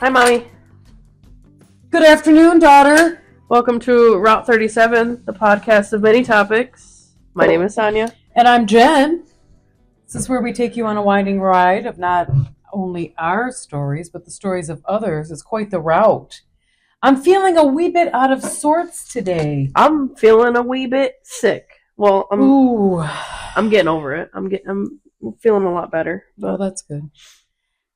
Hi, Mommy. Good afternoon, daughter. Welcome to Route 37, the podcast of many topics. My name is Sonja. And I'm Jen. This is where we take you on a winding ride of not only our stories, but the stories of others. It's quite the route. I'm feeling a wee bit out of sorts today. I'm feeling a wee bit sick. Well, I'm getting over it. I'm feeling a lot better. But... Oh, that's good.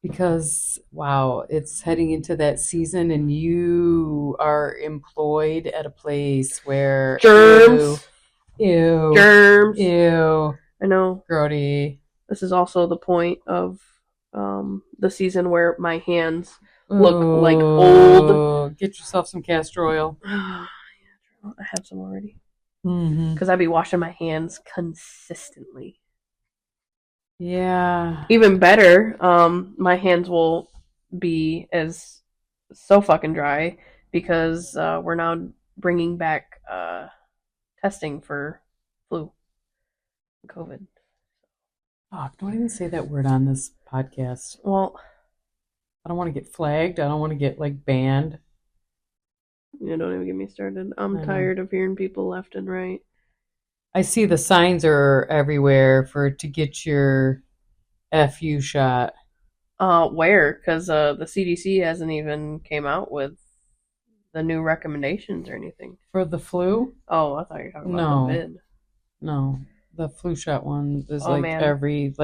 Because, wow, it's heading into that season and you are employed at a place where... Germs. Ew. Germs. Ew. I know. Grody. This is also the point of the season where my hands look like old. Get yourself some castor oil. I have some already. Because I be washing my hands consistently. Yeah. Even better, my hands will be so fucking dry because we're now bringing back testing for flu, COVID. Oh, don't even say that word on this podcast. Well, I don't want to get flagged. I don't want to get banned. Yeah, don't even get me started. I'm tired of hearing people left and right. I see the signs are everywhere to get your FU shot. Where? Because the CDC hasn't even came out with the new recommendations or anything. For the flu? Oh, I thought you were talking about the vid. No, the flu shot one is every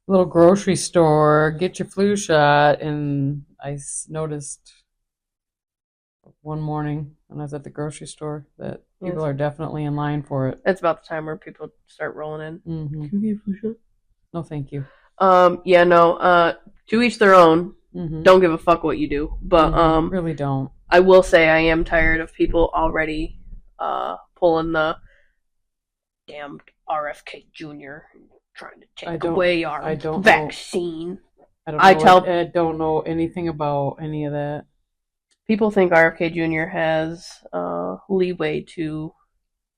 little grocery store, get your flu shot. And I noticed one morning when I was at the grocery store that people are definitely in line for it. It's about the time where people start rolling in. Mm-hmm. Can you get a flu shot? No, thank you. Yeah, no. To each their own. Mm-hmm. Don't give a fuck what you do, but really don't. I will say I am tired of people already pulling the damn RFK Jr. trying to take away our vaccine. I don't know anything about any of that. People think RFK Jr. has leeway to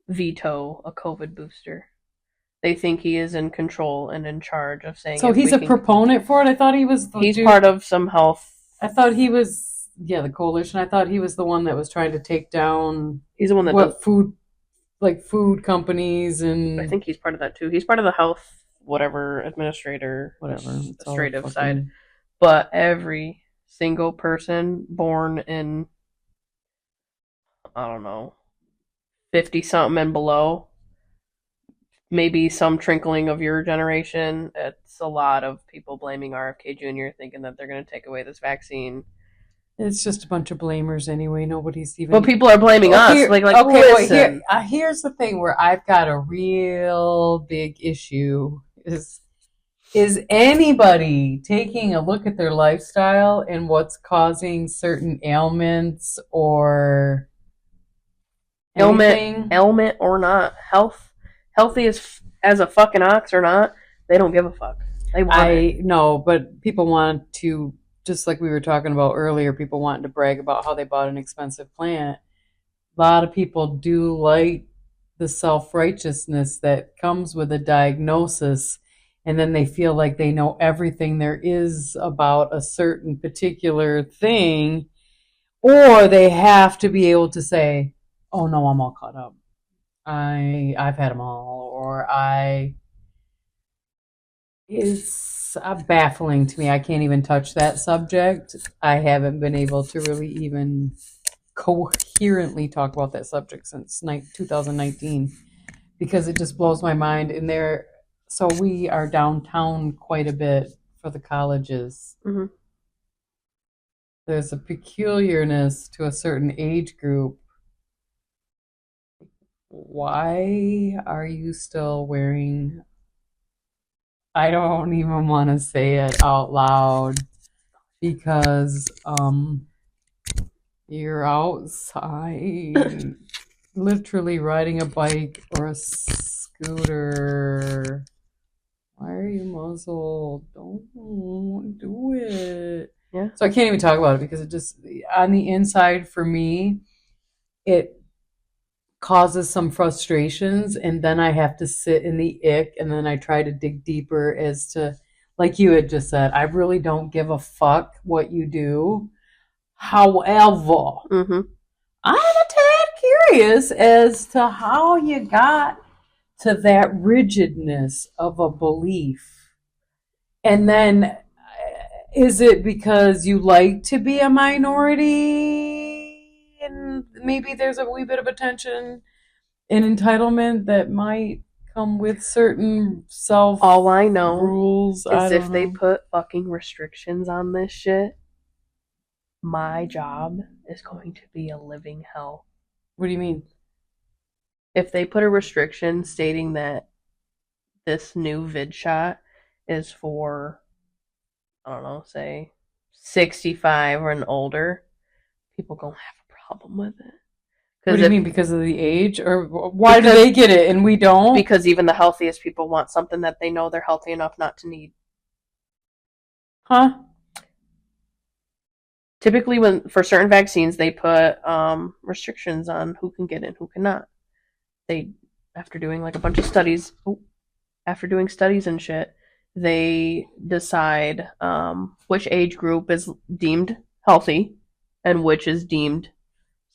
veto a COVID booster. They think he is in control and in charge of saying. So he's a proponent for it? I thought he was. He's part of some health. I thought he was. Yeah, the coalition. I thought he was the one that was trying to take down. He's the one that food companies and. I think he's part of that too. He's part of the health administrative side. But every single person born in, I don't know, 50-something and below, maybe some trickling of your generation, it's a lot of people blaming RFK Jr., thinking that they're going to take away this vaccine. It's just a bunch of blamers anyway. Nobody's even... But people are blaming us. Listen. Here's the thing where I've got a real big issue is anybody taking a look at their lifestyle and what's causing certain ailments or anything? Ailment or not, healthy as a fucking ox or not, they don't give a fuck. They want it. No, but people want to, just like we were talking about earlier, people wanting to brag about how they bought an expensive plant. A lot of people do like the self-righteousness that comes with a diagnosis. And then they feel like they know everything there is about a certain particular thing, or they have to be able to say, "Oh no, I'm all caught up. I've had them all," or it's baffling to me. I can't even touch that subject. I haven't been able to really even coherently talk about that subject since 2019 because it just blows my mind. And so we are downtown quite a bit for the colleges. Mm-hmm. There's a peculiarness to a certain age group. Why are you still wearing... I don't even want to say it out loud because you're outside literally riding a bike or a scooter. Why are you muzzled? Don't do it. Yeah. So I can't even talk about it because it just, on the inside for me, it causes some frustrations, and then I have to sit in the ick, and then I try to dig deeper as to like you had just said, I really don't give a fuck what you do. However, I'm a tad curious as to how you got to that rigidness of a belief. And then, is it because you like to be a minority and maybe there's a wee bit of attention and entitlement that might come with certain self all I know rules? Is if they put fucking restrictions on this shit, my job is going to be a living hell. What do you mean? If they put a restriction stating that this new vid shot is for, I don't know, say 65 or older, people gonna have a problem with it. What do you mean, because of the age? Or why do they get it and we don't? Because even the healthiest people want something that they know they're healthy enough not to need. Huh? Typically, for certain vaccines, they put restrictions on who can get it and who cannot. After doing like a bunch of studies, after doing studies and shit, they decide which age group is deemed healthy and which is deemed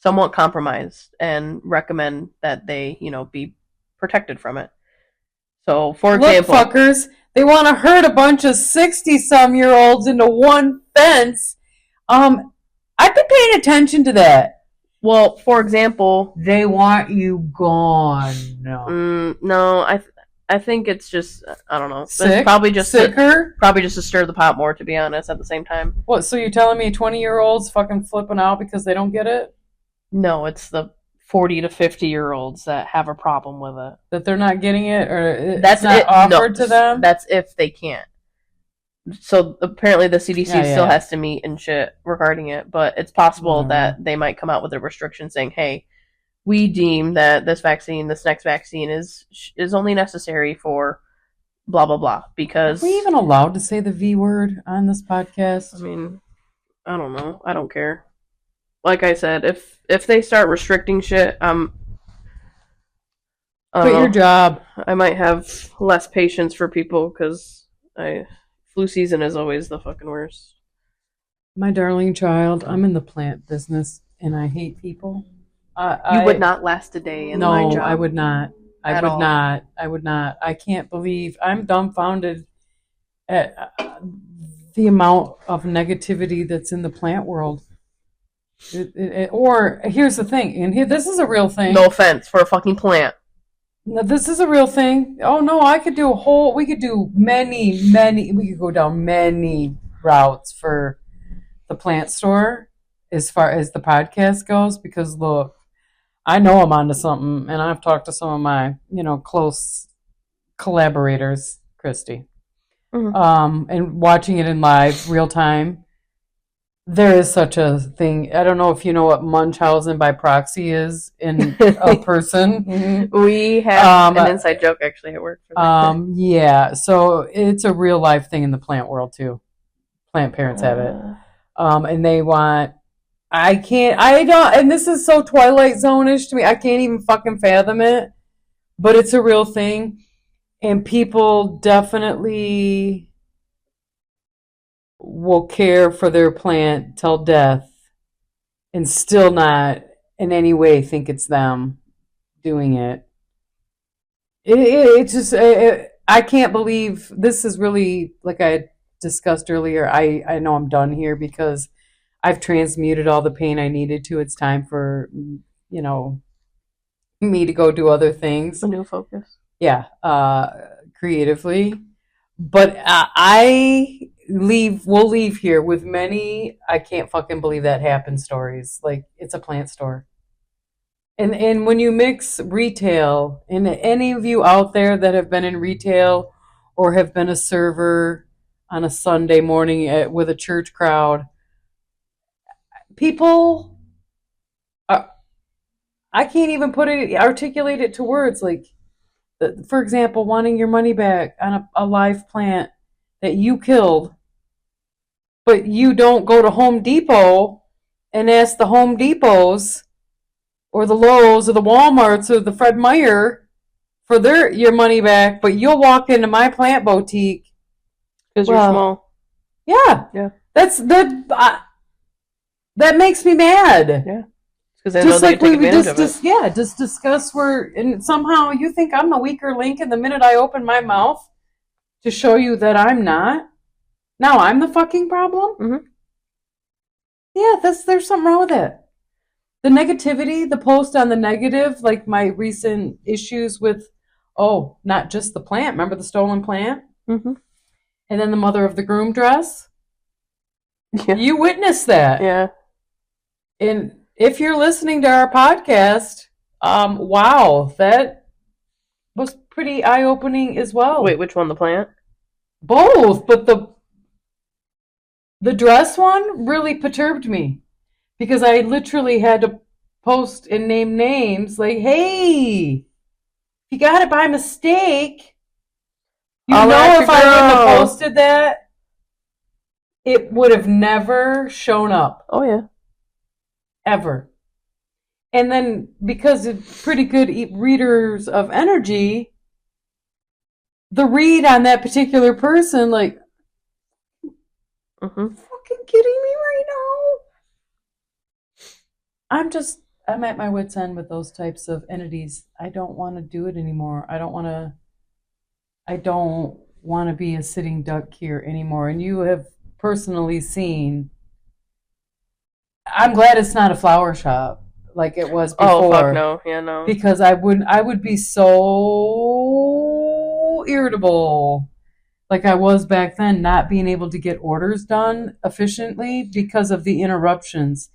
somewhat compromised, and recommend that they, be protected from it. So, for example, look, fuckers, they want to herd a bunch of 60-some-year-olds into one fence. I've been paying attention to that. Well, for example, they want you gone. No, I think it's just, I don't know. Sick? Probably just sicker. Probably just to stir the pot more, to be honest. At the same time. What? So you're telling me 20-year-olds fucking flipping out because they don't get it? No, it's the 40 to 50-year-olds that have a problem with it. That they're not getting it, or that's not offered to them? That's if they can't. So apparently the CDC still has to meet and shit regarding it, but it's possible that they might come out with a restriction saying, hey, we deem that this next vaccine is only necessary for blah, blah, blah. Because... Are we even allowed to say the V word on this podcast? I mean, I don't know. I don't care. Like I said, if they start restricting shit, quit your job. I might have less patience for people because flu season is always the fucking worst. My darling child, I'm in the plant business and I hate people. You would not last a day in my job. No, I would not. I would not. I can't believe. I'm dumbfounded at the amount of negativity that's in the plant world. Or here's the thing, and this is a real thing. No offense for a fucking plant. No, this is a real thing. Oh no, we could do many, we could go down many routes for the plant store as far as the podcast goes, because look, I know I'm onto something, and I've talked to some of my, close collaborators, Christy, and watching it in live, real time. There is such a thing. I don't know if you know what Munchausen by proxy is in a person. We have an inside joke actually at work for that. Yeah, so it's a real life thing in the plant world too. Plant parents have it. And they want... and this is so Twilight Zone-ish to me. I can't even fucking fathom it. But it's a real thing. And people definitely will care for their plant till death and still not in any way think it's them doing it. It's just... I can't believe this is really, like I discussed earlier, I know I'm done here because I've transmuted all the pain I needed to. It's time for, me to go do other things. A new focus. Yeah, creatively. But we'll leave here with many, I can't fucking believe that happened stories. Like, it's a plant store. And when you mix retail, and any of you out there that have been in retail or have been a server on a Sunday morning with a church crowd, people, I can't even articulate it to words. Like, for example, wanting your money back on a live plant that you killed, but you don't go to Home Depot and ask the Home Depots or the Lowe's or the Walmarts or the Fred Meyer for your money back, but you'll walk into my plant boutique Because you're small. Yeah. Yeah. That makes me mad. Yeah. Because just like we just discuss and somehow you think I'm the weaker link, and the minute I open my mouth to show you that I'm not, now I'm the fucking problem. Mm-hmm. Yeah, there's something wrong with it. The negativity, the post on the negative, like my recent issues with, not just the plant. Remember the stolen plant? Mm-hmm. And then the mother of the groom dress. Yeah. You witnessed that. Yeah. And if you're listening to our podcast, wow, that was pretty eye-opening as well. Wait, which one? The plant? Both, but the dress one really perturbed me because I literally had to post and name names like, hey, you got it by mistake. If I wouldn't have posted that, it would have never shown up. Oh, yeah. Ever. And then because it's pretty good readers of energy, the read on that particular person, like, fucking kidding me right now? I'm at my wit's end with those types of entities. I don't want to do it anymore. I don't want to be a sitting duck here anymore. And you have personally seen, I'm glad it's not a flower shop like it was before. Oh, fuck no. Yeah, no. Because I would be so irritable like I was back then, not being able to get orders done efficiently because of the interruptions.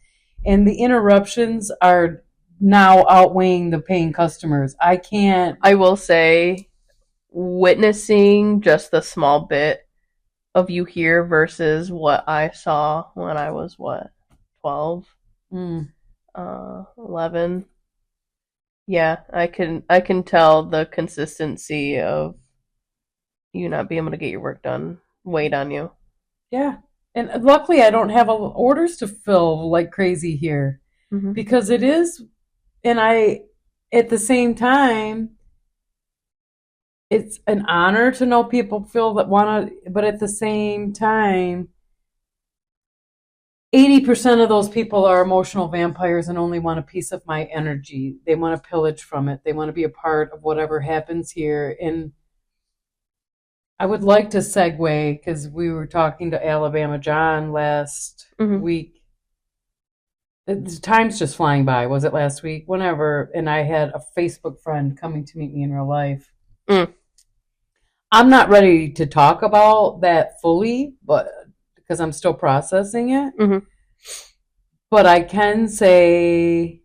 And the interruptions are now outweighing the paying customers. I will say, witnessing just the small bit of you here versus what I saw when I was, 12? 11. Yeah, I can tell the consistency of you not being able to get your work done weighed on you. Yeah. And luckily I don't have orders to fill like crazy here because it is, and at the same time, it's an honor to know people feel that want to, but at the same time, 80% of those people are emotional vampires and only want a piece of my energy. They want to pillage from it. They want to be a part of whatever happens here. And I would like to segue, because we were talking to Alabama John last week. The time's just flying by. Was it last week? Whenever. And I had a Facebook friend coming to meet me in real life. I'm not ready to talk about that fully, but because I'm still processing it. But I can say,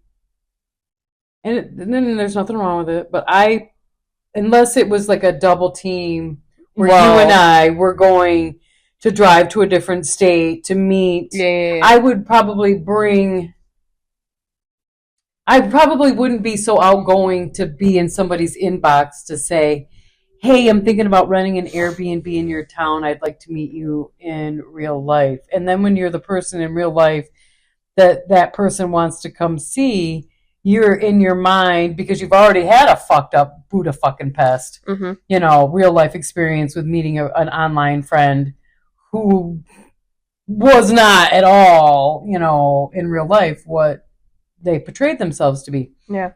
and then there's nothing wrong with it, but unless it was like a double team where you and I were going to drive to a different state to meet, I would probably I probably wouldn't be so outgoing to be in somebody's inbox to say, hey, I'm thinking about renting an Airbnb in your town. I'd like to meet you in real life. And then when you're the person in real life that person wants to come see, you're in your mind, because you've already had a fucked up Buddha fucking pest, real life experience with meeting an online friend who was not at all, in real life what they portrayed themselves to be. Yeah.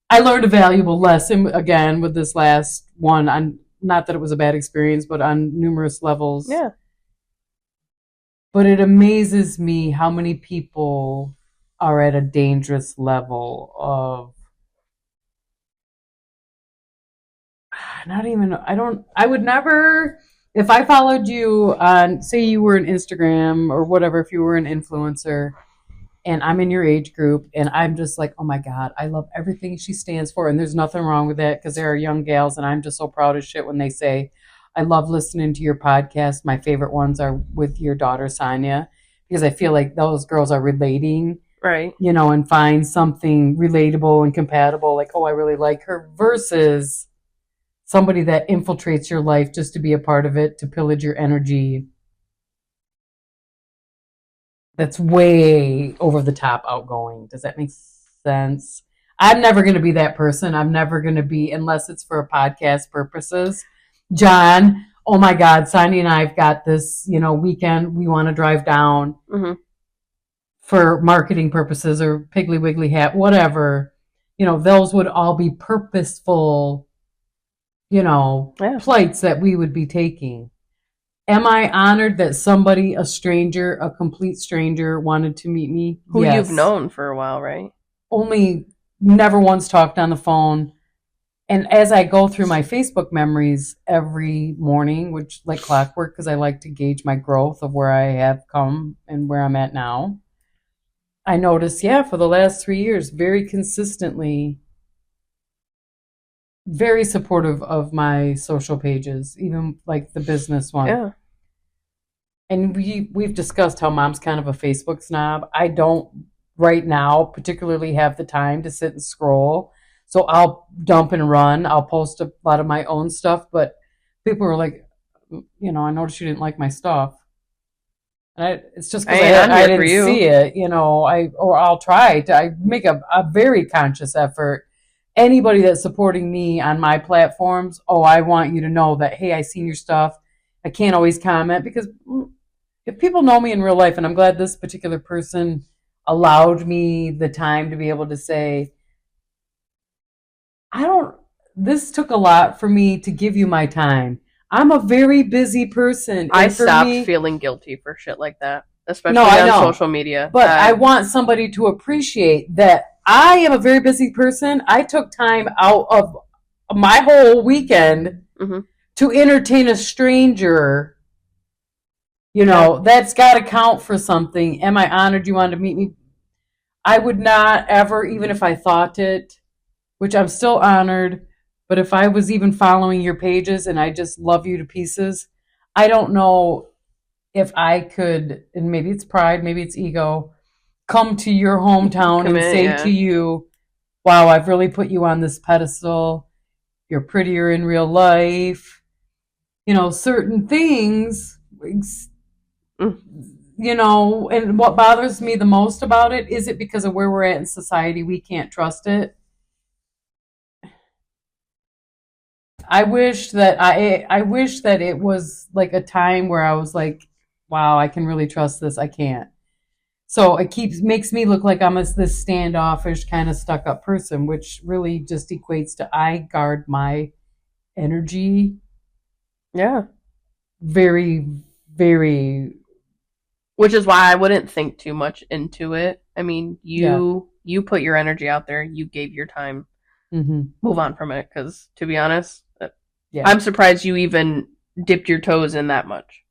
I learned a valuable lesson again with this last one, on not that it was a bad experience, but on numerous levels. Yeah. But it amazes me how many people are at a dangerous level of I would never, if I followed you on, say you were an Instagram or whatever, if you were an influencer, and I'm in your age group, and I'm just like, oh my God, I love everything she stands for. And there's nothing wrong with that, because there are young gals, and I'm just so proud as shit when they say, I love listening to your podcast. My favorite ones are with your daughter, Sonja, because I feel like those girls are relating, right? And find something relatable and compatible, like, oh, I really like her, versus somebody that infiltrates your life just to be a part of it, to pillage your energy. That's way over the top outgoing. Does that make sense? I'm never going to be that person. I'm never going to be, unless it's for podcast purposes. John, oh my God, Sonja and I've got this, weekend we want to drive down for marketing purposes or Piggly Wiggly hat, whatever. Those would all be purposeful, flights that we would be taking. Am I honored that somebody, a stranger, a complete stranger, wanted to meet me? Who yes. You've known for a while, right? Only never once talked on the phone. And as I go through my Facebook memories every morning, which like clockwork, because I like to gauge my growth of where I have come and where I'm at now, I notice, for the last 3 years, very consistently, very supportive of my social pages, even like the business one. Yeah. And we've discussed how Mom's kind of a Facebook snob. I don't right now particularly have the time to sit and scroll. So I'll dump and run. I'll post a lot of my own stuff, but people were like, I noticed you didn't like my stuff. And it's just because I didn't see it, I'll try I make a very conscious effort. Anybody that's supporting me on my platforms, I want you to know that, hey, I seen your stuff. I can't always comment because if people know me in real life, and I'm glad this particular person allowed me the time to be able to say, this took a lot for me to give you my time. I'm a very busy person. I stopped feeling guilty for shit like that, especially on social media. But I want somebody to appreciate that I am a very busy person. I took time out of my whole weekend to entertain a stranger. That's got to count for something. Am I honored you wanted to meet me? I would not ever, even if I thought it, which I'm still honored, but if I was even following your pages and I just love you to pieces, I don't know if I could, and maybe it's pride, maybe it's ego, come to your hometown and say to you, wow, I've really put you on this pedestal. You're prettier in real life. Certain things, and what bothers me the most about it, is it because of where we're at in society, we can't trust it? I wish that it was like a time where I was like, wow, I can really trust this. I can't. So it makes me look like I'm this standoffish kind of stuck up person, which really just equates to I guard my energy. Yeah. Very, very. Which is why I wouldn't think too much into it. I mean, you put your energy out there. You gave your time. Move on from it, because to be honest, I'm surprised you even dipped your toes in that much.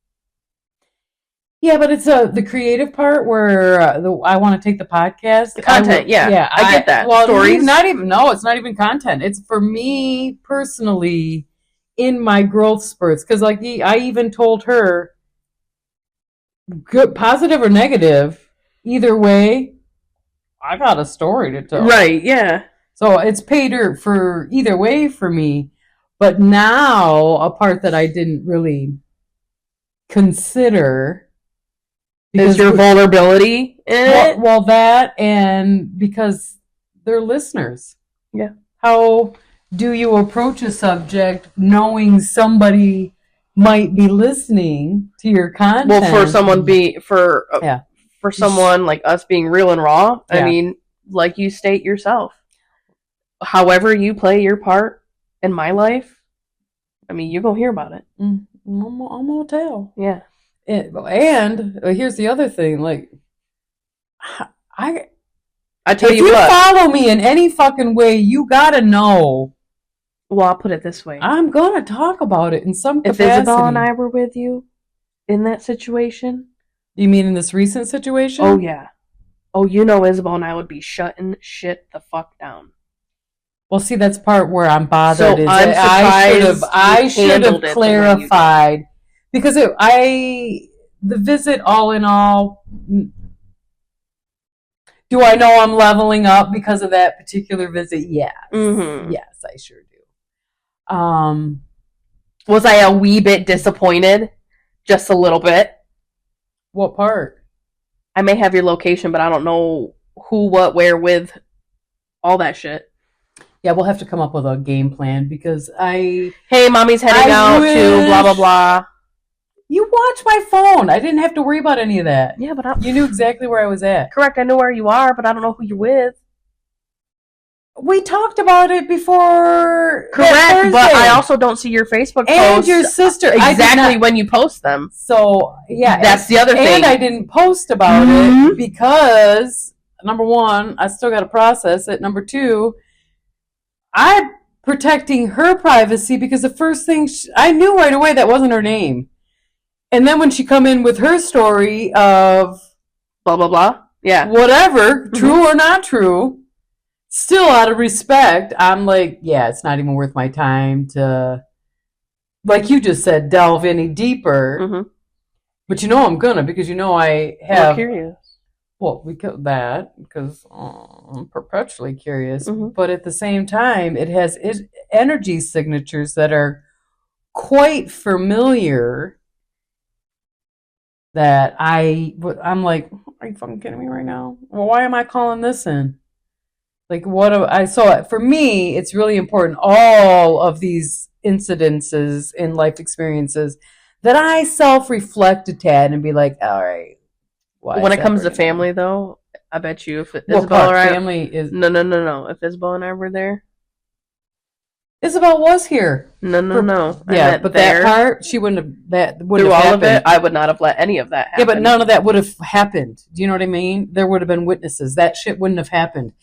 Yeah, but it's the creative part where I want to take the podcast. The content, I get that. Well, stories. It's not even content. It's for me personally in my growth spurts. Because like I even told her, good, positive or negative, either way, I got a story to tell. Right, yeah. So it's paid for either way for me. But now, a part that I didn't really consider is your vulnerability in it. Well, that, and because they're listeners. Yeah. How do you approach a subject knowing somebody might be listening to your content? Well, for someone like us being real and raw, I mean, like you state yourself, however you play your part in my life, I mean, you're going to hear about it. I'm going to tell. Yeah. And here's the other thing. Like, I tell you what. If you follow me in any fucking way, you got to know. Well, I'll put it this way. I'm going to talk about it in some capacity. If Isabel and I were with you in that situation. You mean in this recent situation? Oh, yeah. Oh, Isabel and I would be shutting shit the fuck down. Well, see, that's part where I'm bothered. So I'm surprised I should have clarified, because the visit, all in all, do I know I'm leveling up because of that particular visit? Yes. Yes, I sure do. Was I a wee bit disappointed? Just a little bit. What part? I may have your location, but I don't know who, what, where, with, all that shit. Yeah, we'll have to come up with a game plan because Hey, mommy's heading out to blah, blah, blah. You watch my phone. I didn't have to worry about any of that. Yeah, but you knew exactly where I was at. Correct, I know where you are, but I don't know who you're with. We talked about it before. Correct, but I also don't see your Facebook posts. And your sister. Exactly when you post them. So, yeah. That's the other thing. And I didn't post about it because, number one, I still got to process it. Number two, I'm protecting her privacy because the first thing, I knew right away that wasn't her name. And then when she come in with her story of blah, blah, blah. Yeah. Whatever, true or not true, still out of respect, I'm like, yeah, it's not even worth my time to, like you just said, delve any deeper. But I'm gonna, because I have. I'm curious. Well, because I'm perpetually curious. But at the same time, it has energy signatures that are quite familiar. That I'm like, are you fucking kidding me right now? Well, why am I calling this in? Like, so for me, it's really important, all of these incidences in life experiences, that I self-reflect a tad and be like, all right. When it comes to family, though, I bet you if Isabel or family is... No. If Isabel and I were there. Isabel was here. No. Yeah, but that part, she wouldn't have... That wouldn't have happened. All of it, I would not have let any of that happen. Yeah, but none of that would have happened. Do you know what I mean? There would have been witnesses. That shit wouldn't have happened.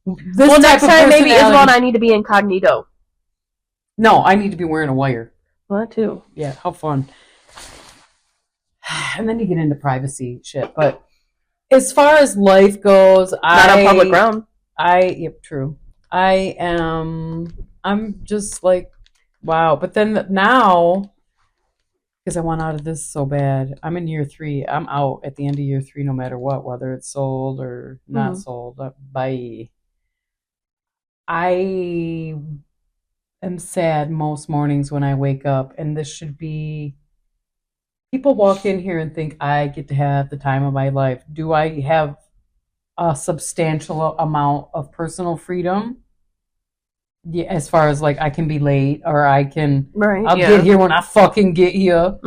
Next time, maybe Isabel and I need to be incognito. No, I need to be wearing a wire. Well, that too. Yeah, how fun. And then you get into privacy shit. But as far as life goes, not on public ground. Yep, true. I'm just like, wow. But then now, because I want out of this so bad, I'm in year 3. I'm out at the end of year 3, no matter what, whether it's sold or not sold. Bye. I am sad most mornings when I wake up, and this should be... People walk in here and think I get to have the time of my life. Do I have a substantial amount of personal freedom? Yeah, as far as like I can be late, or I'll get here when I fucking get here.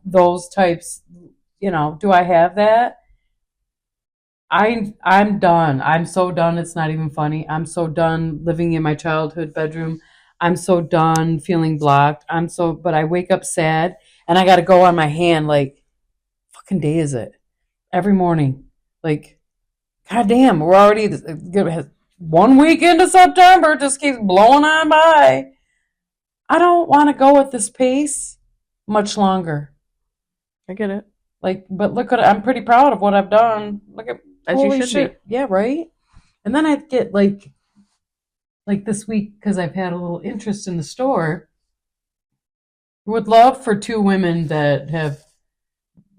Those types. Do I have that? I'm done. I'm so done. It's not even funny. I'm so done living in my childhood bedroom. I'm so done feeling blocked. But I wake up sad, and I got to go on my hand like, fucking day is it? Every morning. Like, goddamn, we're already 1 week into September, just keeps blowing on by. I don't want to go at this pace much longer. I get it. But look at it. I'm pretty proud of what I've done. Look at, as you should shit. Be. Yeah, right? And then I get like this week, because I've had a little interest in the store, would love for 2 women that have,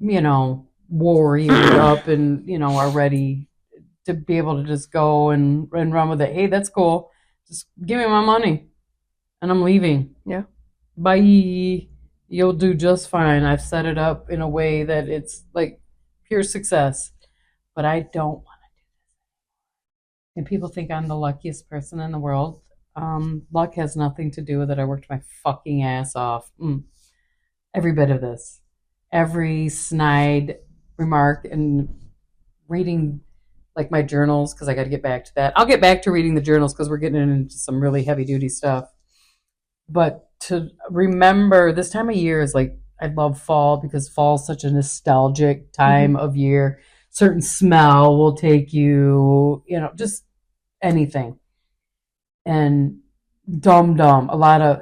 warriored up and, are ready to be able to just go and run with it. Hey, that's cool. Just give me my money. And I'm leaving. Yeah. Bye. You'll do just fine. I've set it up in a way that it's like pure success. But I don't want to do this. And people think I'm the luckiest person in the world. Luck has nothing to do with it. I worked my fucking ass off. Every bit of this. Every snide remark, and reading like my journals, because I got to get back to that. I'll get back to reading the journals because we're getting into some really heavy duty stuff. But to remember, this time of year is like, I love fall because fall is such a nostalgic time of year. Certain smell will take you, just anything. And a lot of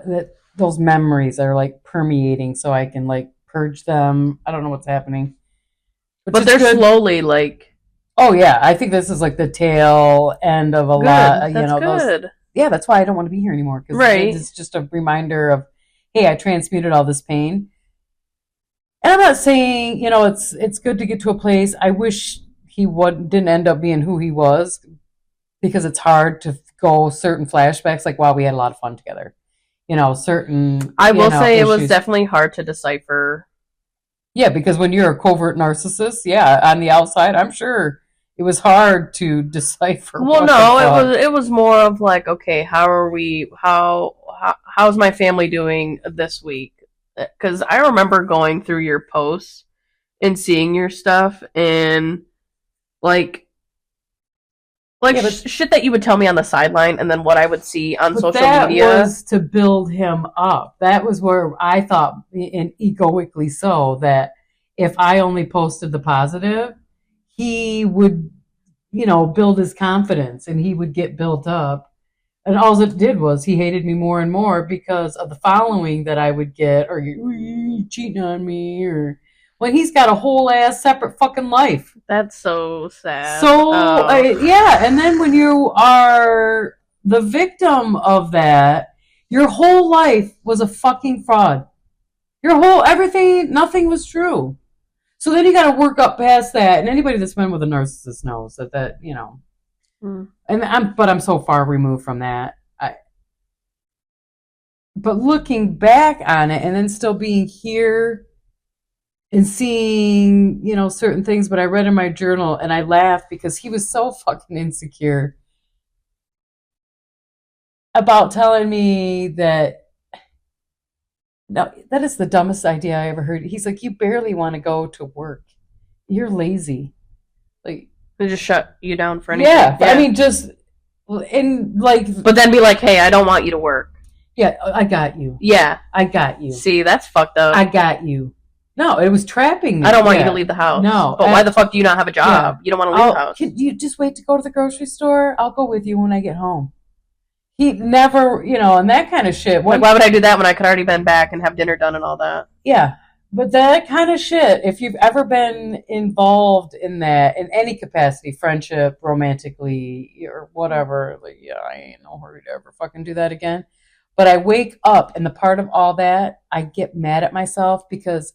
those memories are like permeating, so I can like purge them. I don't know what's happening. But they're good. Slowly like... Oh yeah, I think this is like the tail end of a lot. That's good. Yeah, that's why I don't want to be here anymore. Because it's just a reminder of, hey, I transmuted all this pain. And I'm not saying, it's good to get to a place. I wish he didn't end up being who he was, because it's hard to go certain flashbacks. Like, wow, we had a lot of fun together. Certain. I will say issues. It was definitely hard to decipher. Yeah, because when you're a covert narcissist, on the outside, I'm sure it was hard to decipher. Well, no, it was more of like, okay, how's my family doing this week? Because I remember going through your posts and seeing your stuff and like shit that you would tell me on the sideline, and then what I would see on social media. That was to build him up. That was where I thought, and egoically so, that if I only posted the positive, he would, build his confidence and he would get built up. And all it did was he hated me more and more because of the following that I would get, or you cheating on me, or when he's got a whole ass separate fucking life. That's so sad. So, yeah, and then when you are the victim of that, your whole life was a fucking fraud. Nothing was true. So then you got to work up past that, and anybody that's been with a narcissist knows that but I'm so far removed from that. But looking back on it, and then still being here and seeing, certain things, but I read in my journal and I laughed because he was so fucking insecure about telling me that, no, that is the dumbest idea I ever heard. He's like, you barely want to go to work. You're lazy. Like, they just shut you down for anything. Yeah. I mean, just, and like. But then be like, hey, I don't want you to work. Yeah, I got you. Yeah. I got you. See, that's fucked up. I got you. No, it was trapping me. I don't want you to leave the house. No. But why the fuck do you not have a job? Yeah. You don't want to leave the house. Can you just wait to go to the grocery store? I'll go with you when I get home. He never, and that kind of shit. Like, why would I do that when I could already been back and have dinner done and all that? Yeah. But that kind of shit, if you've ever been involved in that, in any capacity, friendship, romantically, or whatever, like, yeah, I ain't no hurry to ever fucking do that again. But I wake up, and the part of all that, I get mad at myself because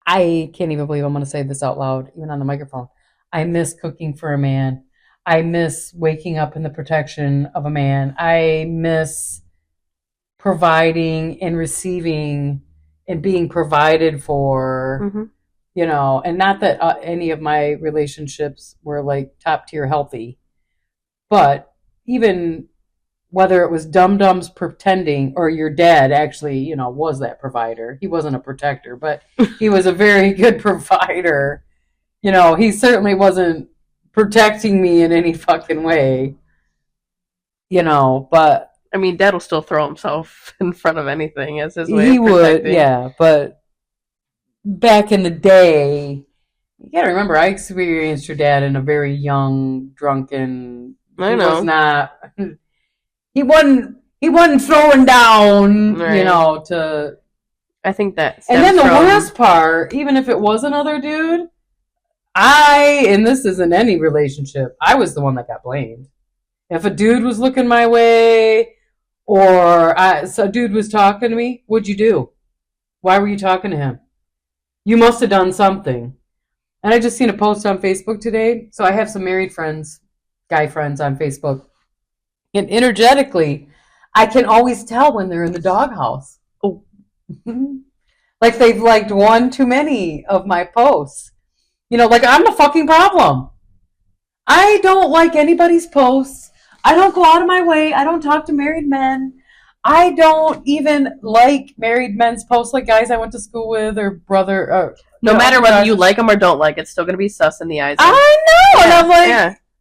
I can't even believe I'm going to say this out loud, even on the microphone. I miss cooking for a man. I miss waking up in the protection of a man. I miss providing and receiving and being provided for, and not that any of my relationships were like top tier healthy, but even whether it was dum-dums pretending or your dad actually, was that provider. He wasn't a protector, but he was a very good provider. He certainly wasn't protecting me in any fucking way, but I mean, Dad will still throw himself in front of anything as his way of protecting. He would, yeah, but back in the day, you gotta remember, I experienced your dad in a very young, drunken, I know. Was not... He wasn't throwing down, right. To... I think that... And then the worst part, even if it was another dude, and this isn't any relationship, I was the one that got blamed. If a dude was looking my way, or so a dude was talking to me, what'd you do? Why were you talking to him? You must have done something. And I just seen a post on Facebook today. So I have some married friends, guy friends on Facebook. And energetically, I can always tell when they're in the doghouse. Oh. Like they've liked one too many of my posts. Like I'm the fucking problem. I don't like anybody's posts. I don't go out of my way. I don't talk to married men. I don't even like married men's posts, like guys I went to school with or brother. No matter whether you like them or don't like, it's still going to be sus in the eyes. I know. Yeah, and I'm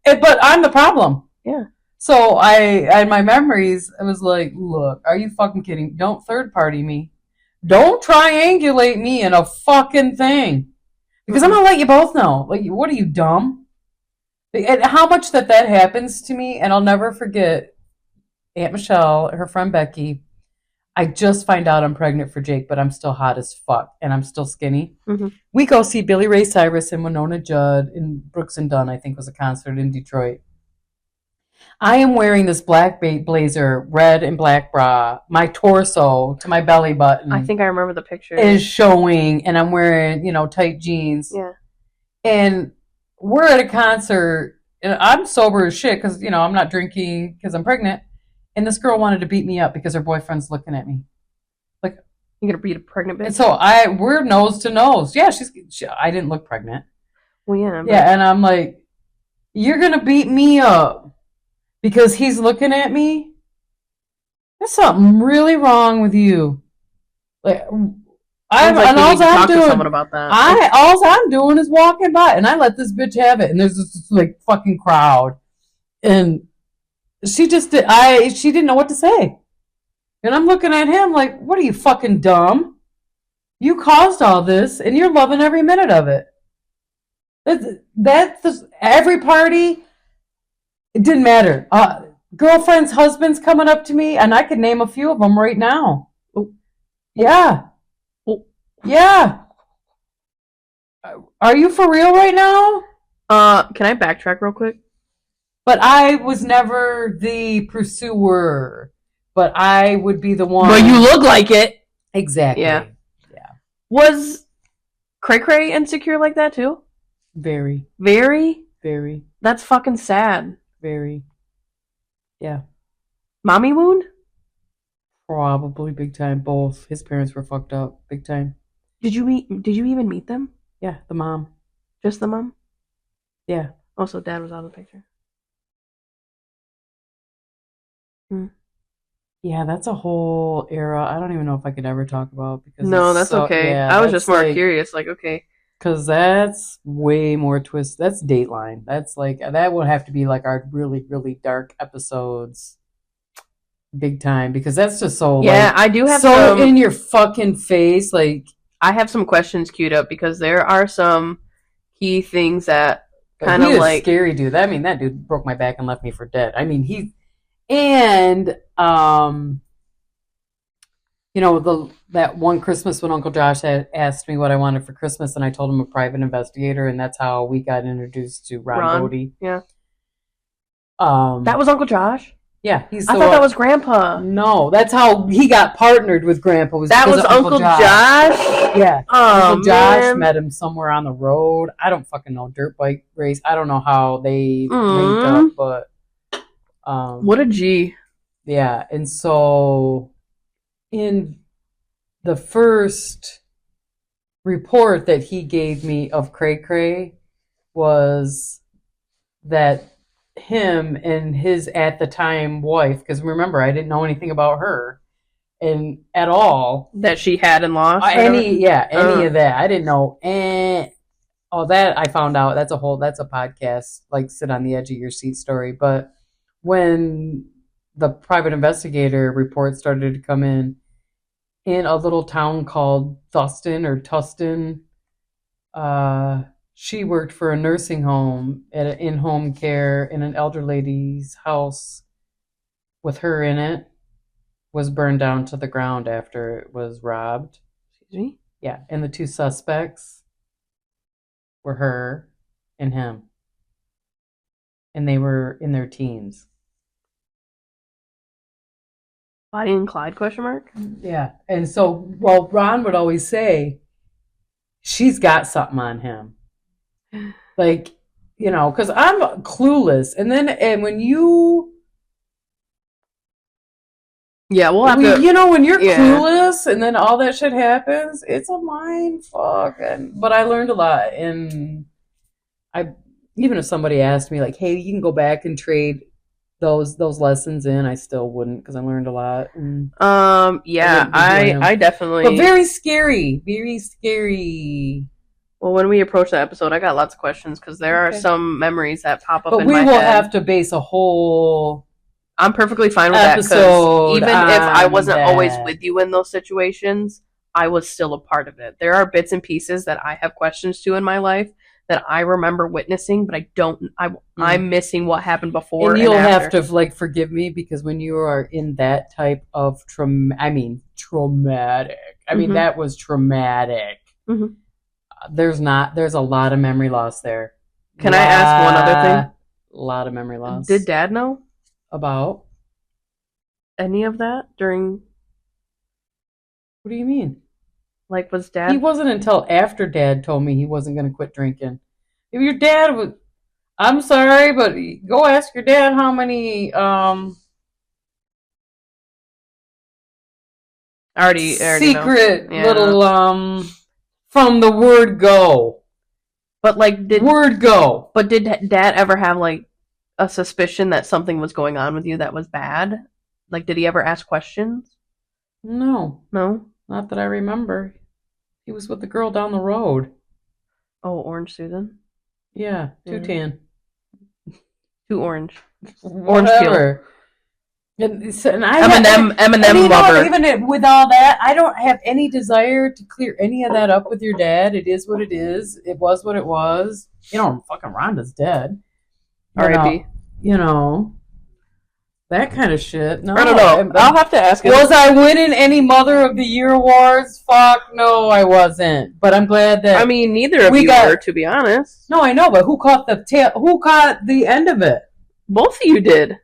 like, but I'm the problem. Yeah. So in my memories, I was like, look, are you fucking kidding? Don't third party me. Don't triangulate me in a fucking thing. Because I'm going to let you both know. Like, what are you, dumb? And how much that happens to me, and I'll never forget Aunt Michelle, her friend Becky. I just find out I'm pregnant for Jake, but I'm still hot as fuck, and I'm still skinny. Mm-hmm. We go see Billy Ray Cyrus and Winona Judd in Brooks and Dunn, I think was a concert in Detroit. I am wearing this black blazer, red and black bra. My torso to my belly button. I think I remember the picture. Is showing, and I'm wearing, tight jeans. Yeah. And we're at a concert, and I'm sober as shit because, I'm not drinking because I'm pregnant. And this girl wanted to beat me up because her boyfriend's looking at me. Like, you're going to beat a pregnant bitch? And so we're nose to nose. Yeah, I didn't look pregnant. Well, yeah. Yeah, and I'm like, you're going to beat me up because he's looking at me? There's something really wrong with you. Like, Sounds like you need to talk to someone about that. All I'm doing is walking by, and I let this bitch have it, and there's this like fucking crowd, and she didn't know what to say, and I'm looking at him like, what are you, fucking dumb? You caused all this, and you're loving every minute of it. That's every party. It didn't matter. Girlfriends, husbands coming up to me, and I could name a few of them right now. Oh. Yeah. Oh. Yeah. Are you for real right now? Can I backtrack real quick? But I was never the pursuer. But I would be the one. But you look like it. Exactly. Yeah. Was Cray Cray insecure like that too? Very. Very? Very. That's fucking sad. Very. Yeah. Mommy wound? Probably big time. Both. His parents were fucked up. Big time. Did you even meet them? Yeah, the mom. Just the mom? Yeah. Also, dad was out of the picture. Yeah, that's a whole era. I don't even know if I could ever talk about because no, that's okay. Yeah, I was just more curious. Like, okay, because that's way more twist. That's Dateline. That's like that would have to be like our really really dark episodes, big time. Because that's just so I do have so in your fucking face. Like I have some questions queued up because there are some key things that kind of like scary dude. I mean, that dude broke my back and left me for dead. I mean, and you know, that one Christmas when Uncle Josh had asked me what I wanted for Christmas, and I told him a private investigator, and that's how we got introduced to Ron Bodie. Yeah. That was Uncle Josh? Yeah. I thought that was Grandpa. No, that's how he got partnered with Grandpa. That was Uncle Josh? Yeah. Oh, Uncle Josh met him somewhere on the road. I don't fucking know. Dirt bike race. I don't know how they linked up, but what a G. Yeah, and so in the first report that he gave me of Cray Cray was that him and his at the time wife, because remember I didn't know anything about her and at all that she had and lost any of that. I didn't know all that. I found out that's a podcast, like sit on the edge of your seat story. But when the private investigator report started to come in a little town called Tustin, she worked for a nursing home at an in-home care in an elder lady's house with her in it, was burned down to the ground after it was robbed. Excuse me? Yeah, and the two suspects were her and him. And they were in their teens. Bonnie and Clyde, ? Yeah. And so, well, Ron would always say, she's got something on him. Like, you know, because I'm clueless. And when you... Yeah, we'll have to... You know, when you're clueless and then all that shit happens, it's a mind fuck. But I learned a lot. And even if somebody asked me, like, hey, you can go back and trade those lessons in, I still wouldn't, because I learned a lot. And I definitely... But very scary. Very scary. Well, when we approach that episode, I got lots of questions, because there are some memories that pop up in my But head. we will have to base a whole... I'm perfectly fine with that, because even if I wasn't always with you in those situations, I was still a part of it. There are bits and pieces that I have questions to in my life that I remember witnessing, but I'm missing what happened before. And you'll have to like forgive me, because when you are in that type of traumatic. I mean, that was traumatic. Mm-hmm. There's a lot of memory loss there. Can I ask one other thing? A lot of memory loss. Did Dad know about any of that during? What do you mean? Like, was Dad... He wasn't until after Dad told me he wasn't going to quit drinking. If your dad was... I'm sorry, but go ask your dad how many... already secret know. Little... from the word go. But like, word go. But did Dad ever have like a suspicion that something was going on with you that was bad? Like, did he ever ask questions? No, No, not that I remember. He was with the girl down the road. Oh, Orange Susan. Yeah, too tan. Too orange. Orange peel. And I Eminem lover. Even with all that, I don't have any desire to clear any of that up with your dad. It is what it is. It was what it was. Fucking Rhonda's dead. R.I.P. That kind of shit. No, I don't know. I'll have to ask him. Was I winning any Mother of the Year awards? Fuck no, I wasn't. But I'm glad that. I mean, neither of you were, to be honest. No, I know, but who caught the tail? Who caught the end of it? Both of you did.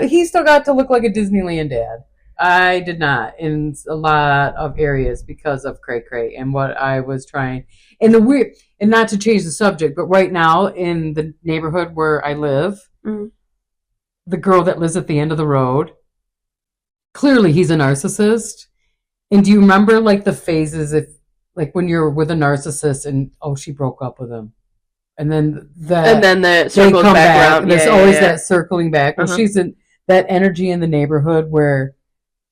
He still got to look like a Disneyland dad. I did not in a lot of areas because of Cray Cray and what I was trying. And not to change the subject, but right now in the neighborhood where I live. Mm-hmm. The girl that lives at the end of the road, clearly he's a narcissist. And do you remember like the phases when you're with a narcissist and she broke up with him, and then the circles back around. There's always that circling back. Well, she's in that energy in the neighborhood where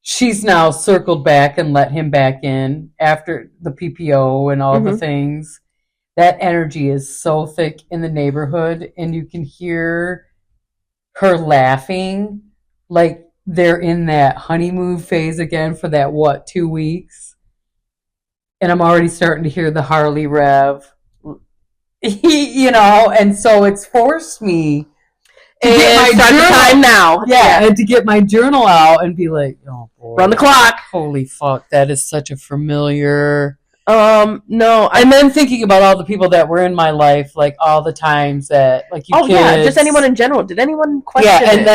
she's now circled back and let him back in after the PPO and all the things. That energy is so thick in the neighborhood, and you can hear her laughing like they're in that honeymoon phase again for that 2 weeks, and I'm already starting to hear the Harley rev, and so it's forced me to get my journal time now. And to get my journal out and be like, oh boy, run the clock. Holy fuck, that is such a familiar. No, and then thinking about all the people that were in my life, like all the times that, like, you kids, just anyone in general. Did anyone question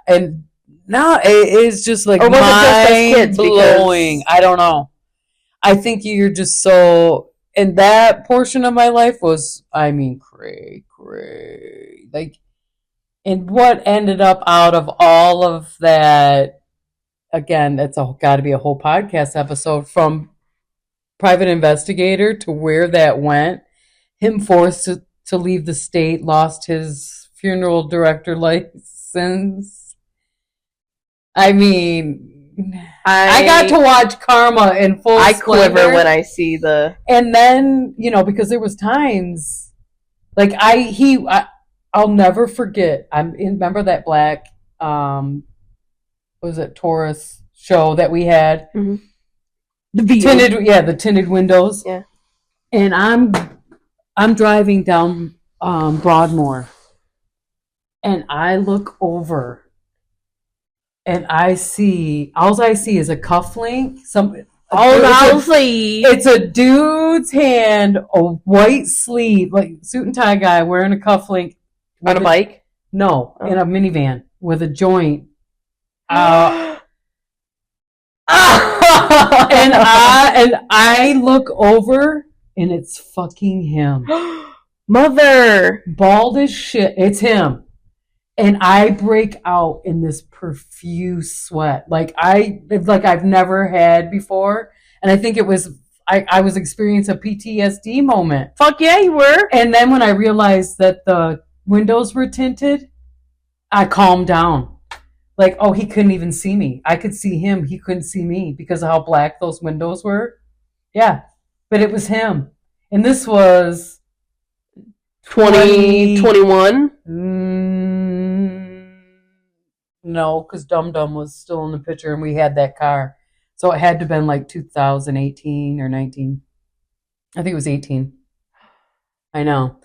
and now it is just like, or was it just us kids blowing? I don't know. I think you're just so, and that portion of my life was, cray. Like, and what ended up out of all of that, again, that's got to be a whole podcast episode, from private investigator to where that went, him forced to leave the state, lost his funeral director license. I got to watch karma in full splendor. I quiver when I see the... And then, because there was times, like, I'll never forget, remember that black, what was it, Taurus show that we had? Mm-hmm. The tinted windows. Yeah. And I'm driving down Broadmoor, and I look over, and all I see is a cufflink. It's a dude's hand, a white sleeve, like suit and tie guy wearing a cufflink on a bike. No, in a minivan with a joint. And I look over, and it's fucking him. Mother, bald as shit. It's him, and I break out in this profuse sweat, like I've never had before. And I think it was I was experiencing a PTSD moment. Fuck yeah, you were. And then when I realized that the windows were tinted, I calmed down. Like, he couldn't even see me. I could see him. He couldn't see me because of how black those windows were. Yeah. But it was him. And this was 2021? No, because Dum Dum was still in the picture and we had that car. So it had to have been like 2018 or 19. I think it was 18. I know.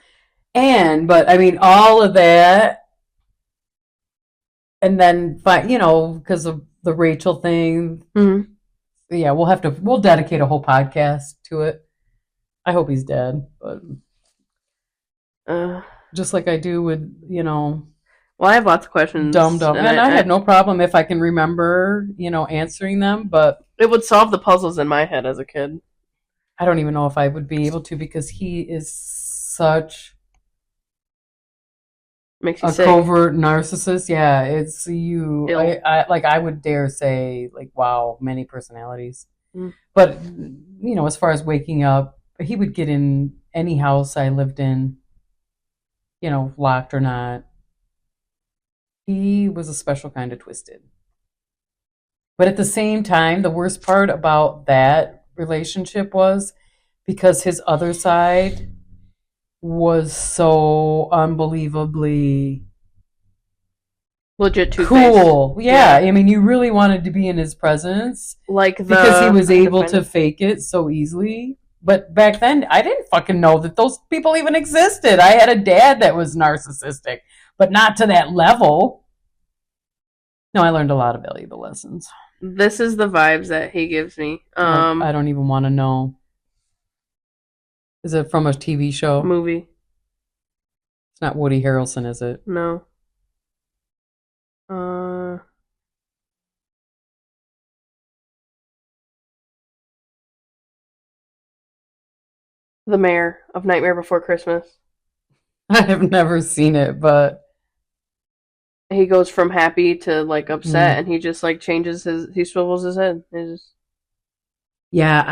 But all of that. And then, because of the Rachel thing, yeah, we'll dedicate a whole podcast to it. I hope he's dead, but just like I do with, Well, I have lots of questions. Dum Dum, and I have no problem if I can remember, answering them, but it would solve the puzzles in my head as a kid. I don't even know if I would be able to, because he is such... Makes you a sick. Covert narcissist. Yeah, it's you. I would dare say, like, wow, many personalities. But as far as waking up he would get in any house I lived in, locked or not. He was a special kind of twisted. But at the same time, the worst part about that relationship was because his other side was so unbelievably legit cool. Yeah, I mean, you really wanted to be in his presence, because he was able to fake it so easily. But back then, I didn't fucking know that those people even existed. I had a dad that was narcissistic, but not to that level. No, I learned a lot of valuable lessons. This is the vibes that he gives me. I don't even want to know. Is it from a TV show? Movie. It's not Woody Harrelson, is it? No. The mayor of Nightmare Before Christmas. I have never seen it, but he goes from happy to like upset, and he just like changes he swivels his head. Yeah,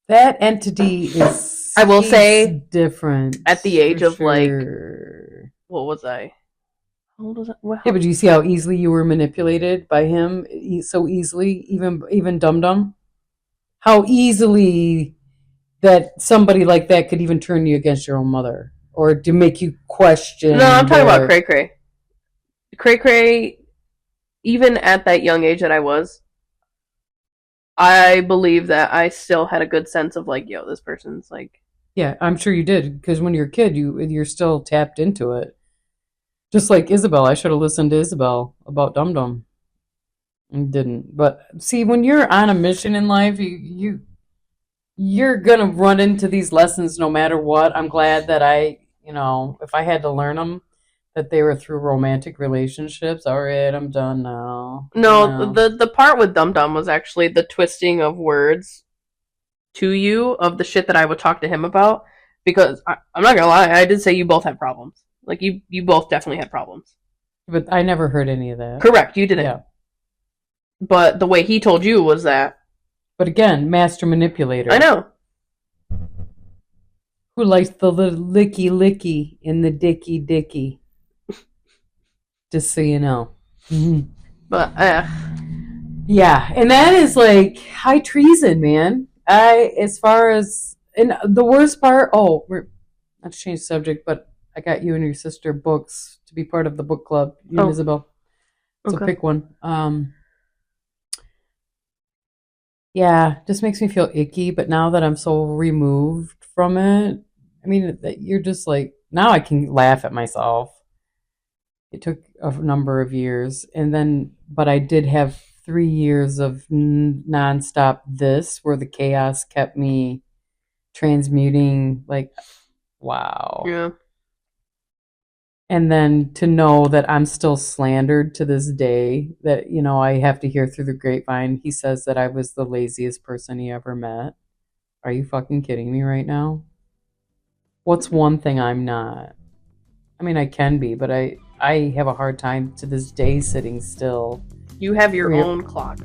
that entity is, I will say, different at the age of like, what was I? How old was I? Yeah, but do you see how easily you were manipulated by him? So easily, even Dum Dum. How easily that somebody like that could even turn you against your own mother, or to make you question. No, I'm talking about Cray Cray. Cray Cray, even at that young age that I was, I believe that I still had a good sense of like, yo, this person's like. Yeah, I'm sure you did, because when you're a kid, you're still tapped into it. Just like Isabel, I should have listened to Isabel about Dum Dum. And didn't. But see, when you're on a mission in life, you're gonna run into these lessons no matter what. I'm glad that if I had to learn them, that they were through romantic relationships. All right, I'm done now. No, the part with Dum Dum was actually the twisting of words to you of the shit that I would talk to him about. Because I'm not gonna lie, I did say you both had problems. Like you both definitely had problems. But I never heard any of that. Correct, you didn't. Yeah. But the way he told you was that. But again, master manipulator. I know. Who likes the little licky licky in the dicky dicky. Just so you know. Mm-hmm. But yeah, and that is like high treason, man. As far as, and the worst part, we're not to change the subject, but I got you and your sister books to be part of the book club. You and Isabel. So pick one. Yeah, just makes me feel icky. But now that I'm so removed from it, I mean, you're just like, now I can laugh at myself. It took a number of years, but I did have 3 years of nonstop where the chaos kept me transmuting. Like, wow. Yeah. And then to know that I'm still slandered to this day, that, I have to hear through the grapevine, he says that I was the laziest person he ever met. Are you fucking kidding me right now? What's one thing I'm not? I mean, I can be, but I have a hard time to this day sitting still. You have your own clock.